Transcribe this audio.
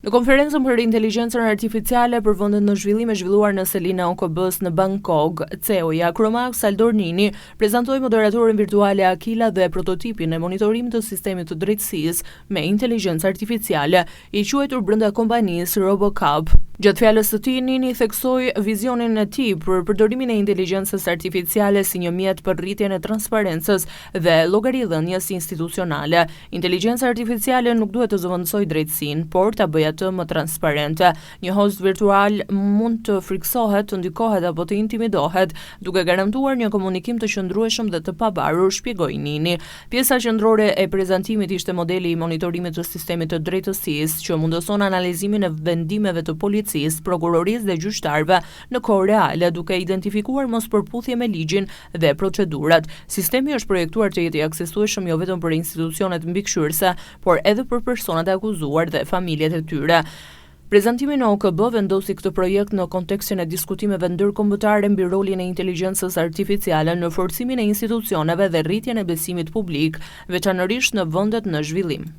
Në konferencën për inteligjencën artificiale për vendet në zhvillim e zhvilluar në Selina OKB-s në Bangkok, CEO-ja Kromax Saldornini prezantoi moderatorin virtuale Akila dhe prototipin e monitorimit të sistemit të drejtësisë me inteligjencë artificiale, i quajtur brenda kompanisë RoboCup. Gjatë fjalës së tij, Nini theksoi vizionin e tij për përdorimin e inteligjencës artificiale si një mjet për rritjen e transparencës dhe llogaridhënies institucionale. Inteligjenca artificiale nuk duhet të zëvendësojë drejtësinë, por ta bëjë atë më transparente. Një host virtual mund të friksohet, të ndikohet apo të intimidohet, duke garantuar një komunikim të qëndrueshëm dhe të pavarur, shpjegoi Nini. Pjesa qendrore e prezantimit ishte modeli i monitorimit të sistemit të drejtësisë, që mundëson analizimin e vendimeve të policisë, prokurorisë dhe gjyqtarëve në kohë reale, duke identifikuar mospërputhje me ligjin dhe procedurat. Sistemi është projektuar të jetë i aksesueshëm jo vetëm për institucionet mbikëqyrëse, por edhe për personat e akuzuar dhe familjet e tyre. Prezantimi në OKB vendosi këtë projekt në kontekstin e diskutimeve ndërkombëtare mbi rolin e inteligjencës artificiale në forcimin e institucioneve dhe rritjen e besimit publik, veçanërisht në vendet në zhvillim.